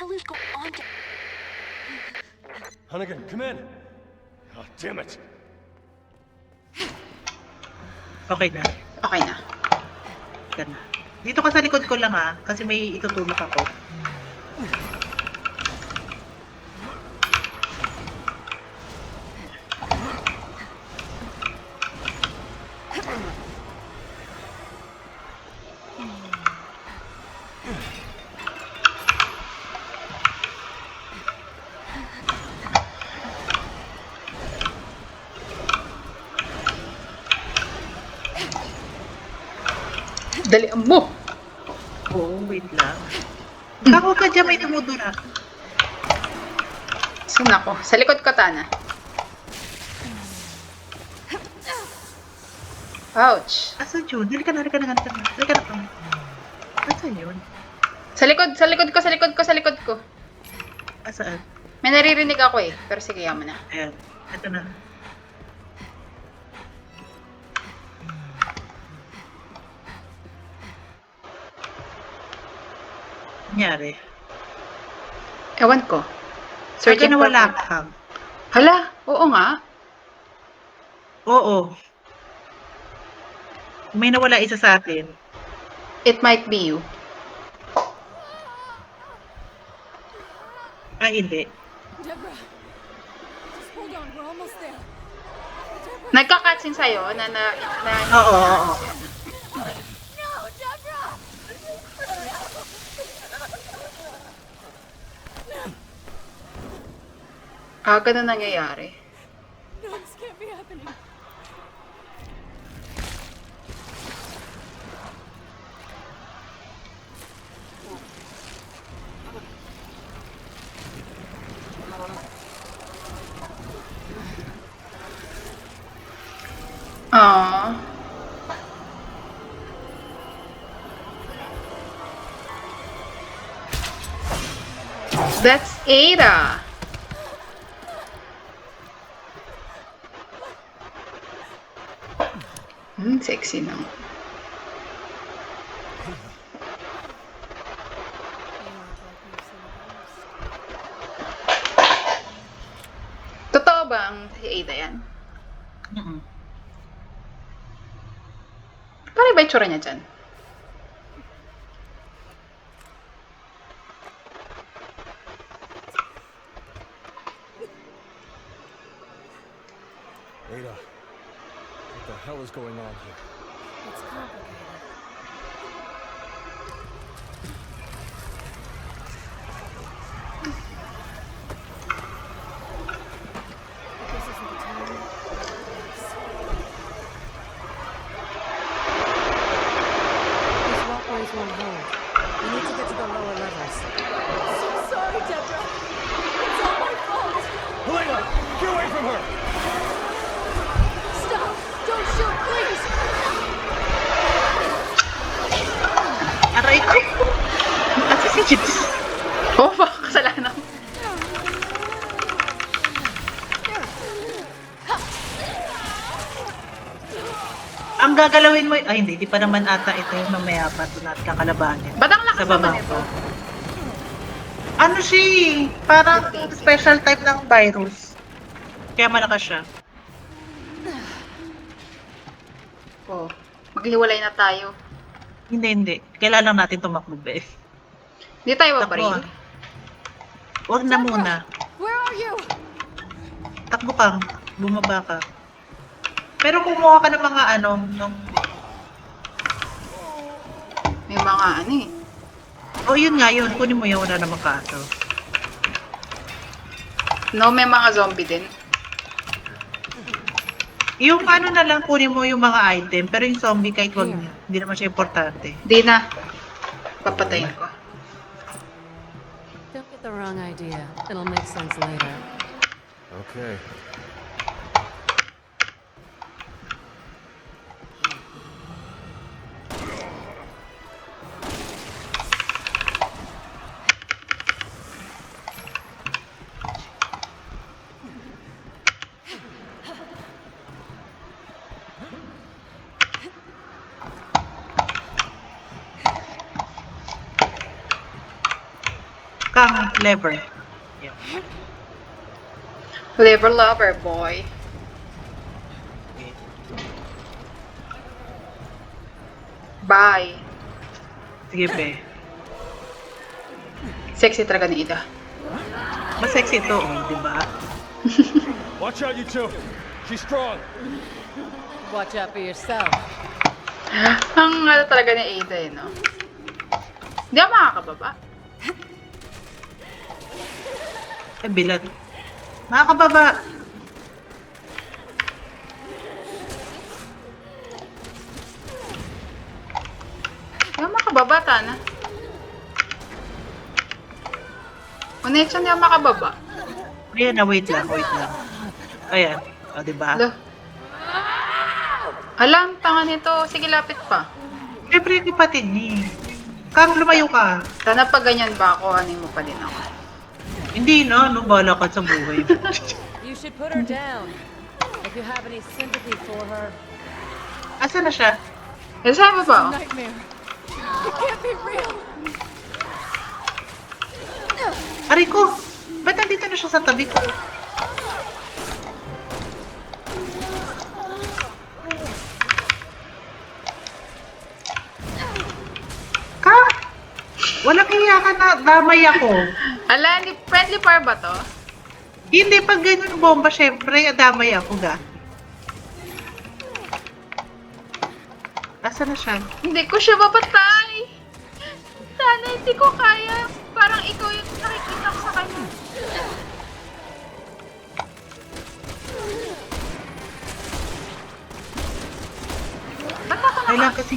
hell is going on? Hunnigan, come in. Oh, damn it. Okay na. Okay na. Yan na. Dito ka sa likod ko lang ha, kasi may itutulak ako. Dalian mo! Oo, wait lang. Kako ka dyan, may tumudura. Saan ako? Sa likod ko, Tana. Ouch! Asan yun? Halika na. Halika na. Asan yun? Sa likod ko. Asaan? May naririnig ako eh. Pero sige, yaman na. Ayan. Ito na. Nangyari? Ewan ko. Searching Searching na wala for- ka. Hala, oo nga. Oo. May nawala isa sa atin. It might be you. Ah, hindi. Deborah, just hold on. We're almost there. Nagka-cutscene sa'yo na Oo. No, Deborah! ganun nangyayari. No, this can't be happening. Aww. That's Ada. Sexy naman. Totoo bang si Ada yan? Mm-mm. Paano ba itsura niya dyan? Ada, what the hell is going on here? It's complicated. This isn't the time. This walkway's won't hold. We need to get to the lower levels. So sorry, Deborah. It's all my fault. Helena, get away from her! Stop! Don't shoot, please! Aray ko. Kasi si Chips. Oh, baka kasalanan. Ang gagalawin mo, ay hindi, di pa naman ata ito yung mamaya pa ito natin kakalabanin. Ba't ang lakas Sa baba naman ito? ko. Ano siya eh, parang special type ng virus. Kaya malakas siya. Oh, maghiwalay na tayo. Hindi. Kailangan lang natin tumakbo, Beth. Hindi tayo Takbo babaril. ah. Huwag na muna. Where are you? Takbo ka. Bumaba ka. Pero kumuha ka ng mga ano, ng... May mga ano eh. Oh, yun nga yun. Kunin mo yun. Wala namang kaso. No, may mga zombie din. Yung ano na lang, kunin mo yung mga item. Pero yung zombie, kahit wag niya. Hindi naman siya importante. Di na. Papatayin ko. Don't get the wrong idea. It'll make sense later. Okay. kang lever. Yeah. Liver lover, boy. Okay. Bye. Sige, be. Sexy talaga ni Ida. Mas sexy ito, oh, di ba? Watch out, you two. She's strong. Watch out for yourself. Ang ano talaga ni Ada eh, no? Hindi ako makakababa. Ay, bilat. Makakababa. Hindi ako makababa, Tana. Connection, hindi ako makababa. Ayan na, wait lang. Ayan. O, di ba? Alo. Alam, tanga nito. Sige, lapit pa. Siyempre yung kapatid niya. Kang lumayo ka. Sana pag ganyan ba ako, aning mo pa din ako. Hindi na, no, bahala ka sa buhay. You should put her down. If you have any sympathy for her. Asa na siya? Eh, sabi ba? Nightmare. It can't be real. Aray ko! Ba't nandito na siya sa tabi ko? Ka! Walang hiya ka na, damay ako. Ala, hindi friendly fire ba to? Hindi, pag ganyan bomba, syempre, damay ako ga. Asa na siya? Hindi ko siya mapatay. Sana hindi ko kaya. Parang ikaw yung nakikita ko sa kanya. Ba't ako Kailangan kasi,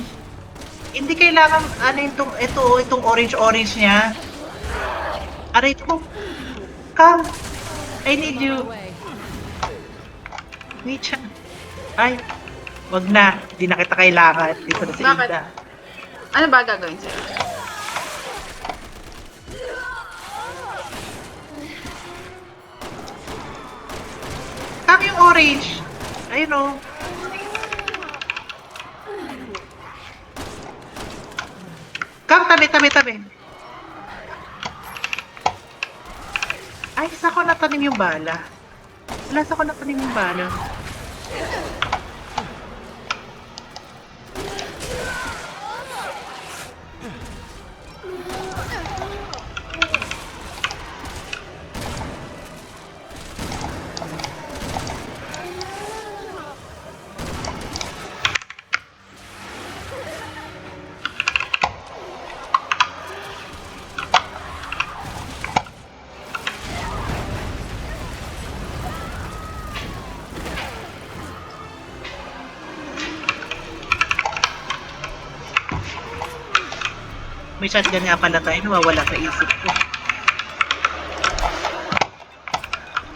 hindi kailangan, ano itong orange niya. Aray ko. Come. I need you. Away. Wait siya. Ay, wag na. Hindi na kita kailangan. Dito na si Bakit? Ida. Ano ba gagawin sa'yo? Kang yung orange. Ayun o. Kang, tabi. Ay, saan ko natanim yung bala? Wala, saan ko natanim yung bala? May shotgun nga pala tayo, nawawala sa isip ko.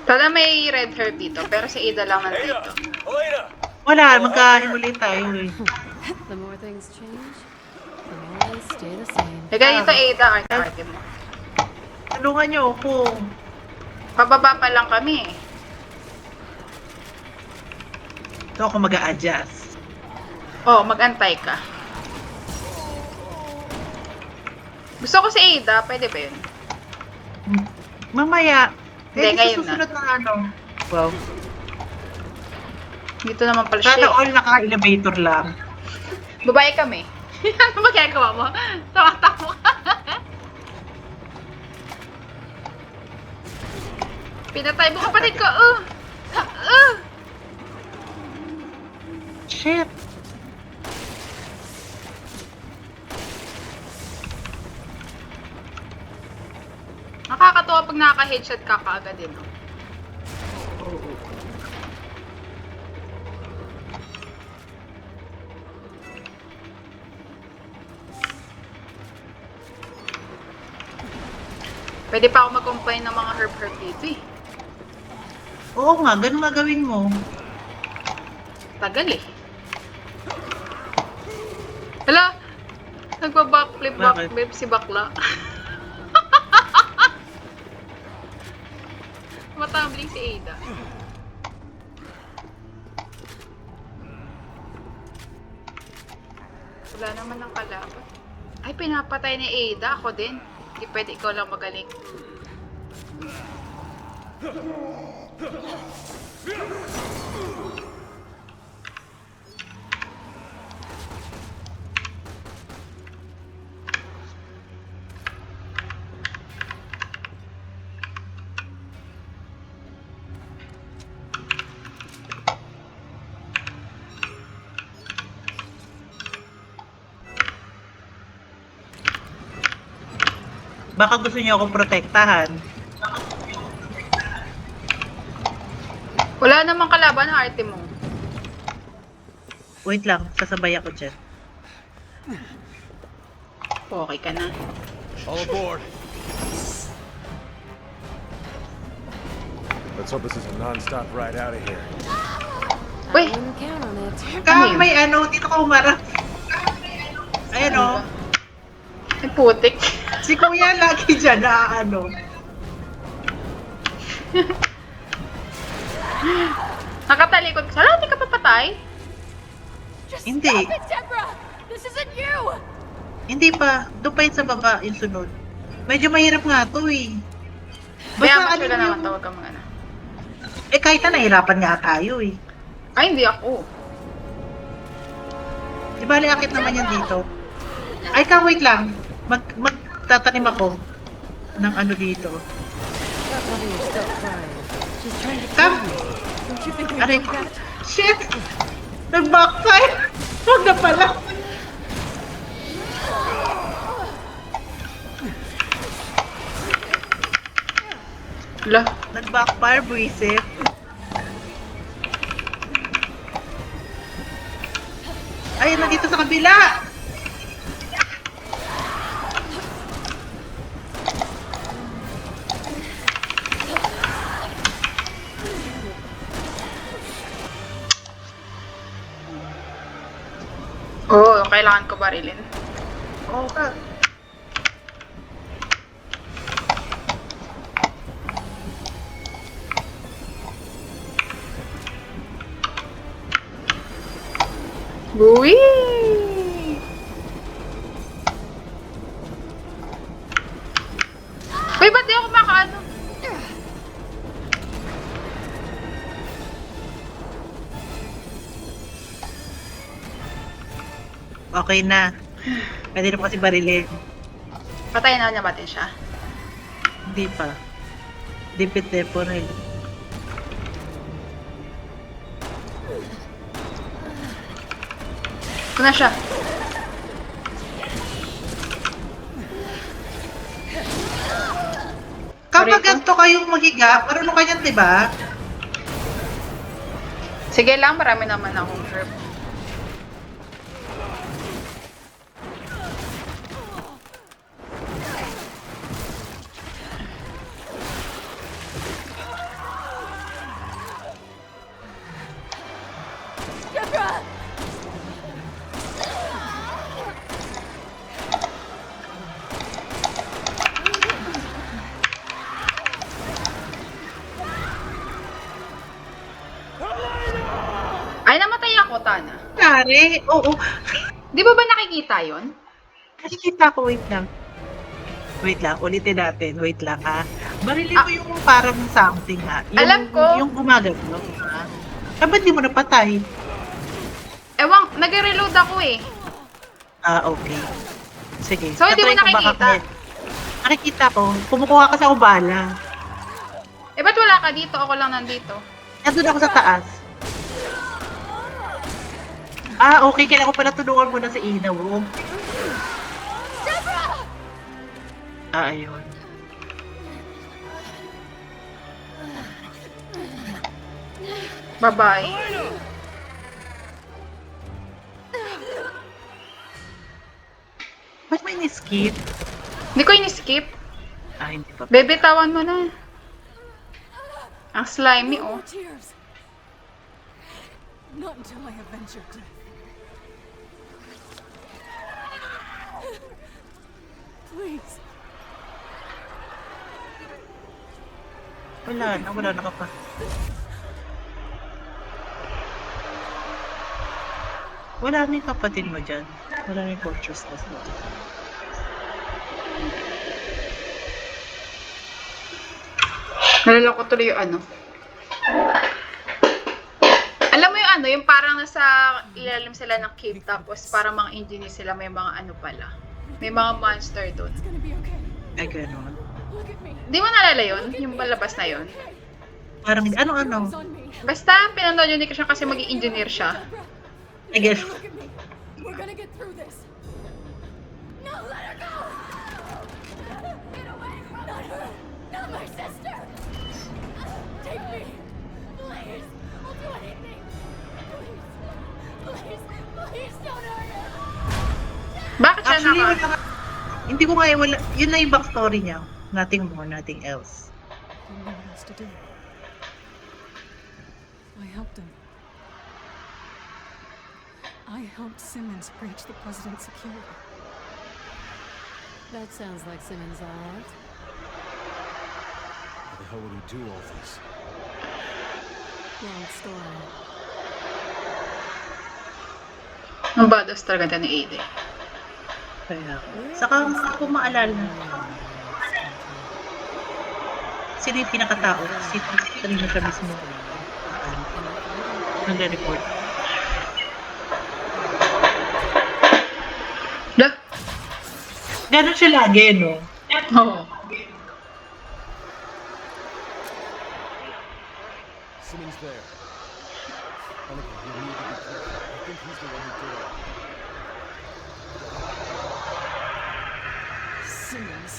Sana may red hair dito, pero si Ada lang nandito. Elena! Wala, magkahimuli tayo eh. The more things change, the more they stay the same. Teka dito, Ada, arte mo. Tulungan niyo ako. Pababa pa lang kami eh. Ito ako mag-a-adjust. Oh, mag-antay ka. Gusto ko si Ada, pwede ba yun? Mamaya. Hindi, Sa ngayon na. susunod na ano. Wow. Dito naman pala siya. Sana all naka-elevator lang. Babae kami. Ano ba ginagawa mo? Tawa-tawa ka. Pinatay mo kapatid ko. Shit. Nakakatuwa pag nakaka-headshot ka kaagad din. No? Pwede pa ako mag-combine ng mga herb dito eh. Oo nga, ganun nga gawin mo. Tagal eh. Hala! Nagpa-backflip si bakla. Matambling si Ada. Wala naman ng kalaban. Ay, pinapatay ni Ada. Ako din. Hindi pwede ikaw lang magaling. Baka gusto niyo akong protektahan. Wala namang kalaban ang arte mo. Wait lang, sasabay ako dyan. Okay ka na. All aboard. Let's hope this is a non-stop ride out of here. Uy! Wouldn't count on it. Kang may ano, dito ka umarap. Ayan o. Ay, putik. Si Kuya lagi dyan na ano. Nakatalikod ka. Sala, hindi ka papatay? Hindi. Deborah! This isn't you! Hindi pa. Doon pa yun sa baba, yung sunod. Medyo mahirap nga to eh. Kaya Basta mas wala ano naman yung... tawag ka mga na. Eh kahit na nahirapan nga tayo eh. Ay, hindi ako. Di ba akit naman yan dito? Ay ka, wait lang. Magtatanim ako ng ano dito. Stop having her stop crying. She's trying to Kam! kill me. Don't you think I Aray know ko. that? Shit! Nag-backfire! Huwag na pala. Wala. Nag-backfire, buisit. Ay, nandito sa kabila! Oo, kailangan ko barilin. Oo ka. Uy! Uy, ba't di ako makaano? Okay na. Pwede na kasi barilin. Patayin na niya natin siya. Hindi pa. Dipit temporal. Ito na siya. Kapag Marito? ganito kayong maghiga, marunong ka yan, di ba? Sige lang, marami naman akong herb. Deborah! Ay, namatay ako, Tana. Kare, oo. Di ba nakikita yon? Nakikita ko, wait lang. Wait lang, ulitin natin. Wait lang, ha. Barilin mo yung parang something, ha. Yung, Alam ko. Yung gumagano, ha. Ah, ba't di mo napatay? Ewan, nag-reload ako eh. Ah, okay. Sige. So, hindi mo tatry ko baka nakikita? may- Nakikita ko. Kumukuha ka sa ubala. Eh, ba't wala ka dito? Ako lang nandito. Nandun ako sa taas. Ah, okay. Kailangan ko pala tulungan mo na si Ina, bro. Ah, ayun. Bye-bye. Ba't may ni-skip? Hindi ko in-skip. Ah, hindi pa. Bebe, tawan mo na. Ang slimy, No oh. more tears. Not until I avenge your death. Please. Wala na ka pa. Wala na yung kapatid mo dyan. Wala na yung fortress na sila. Nalala ko tuloy yung ano. Alam mo yung ano, yung parang nasa ilalim sila ng cave tapos parang mga engineer sila, may mga ano pala. May mga monster doon. Ay, gano'n. Di mo nalala yun? Yung palabas na yun? Parang, ano. Basta, pinanood yun ni Christian kasi maging engineer siya. I guess. Look at me. We're gonna get through this. No, let her go! Get away from Not her! Not my sister! Take me! Please! I'll do anything! Please! Please don't hurt her! Bakit siya Actually, naka... hindi ko nga, wala, yun na yung backstory niya. Nothing more, nothing else. Didn't know what else to do. I helped him. I helped Simmons breach the president's security. That sounds like Simmons, all right. How the hell would he do all this? Long story. Ang badass talaga ni Aiden. Kaya, saka ako maalala, sino yung pinakatao? Sino siya mismo? Nagre-report. Dah? Ganon siya lagi, no? Oo. Simmons there. Monica, you need to be careful. I think he's the one who did it. Simmons.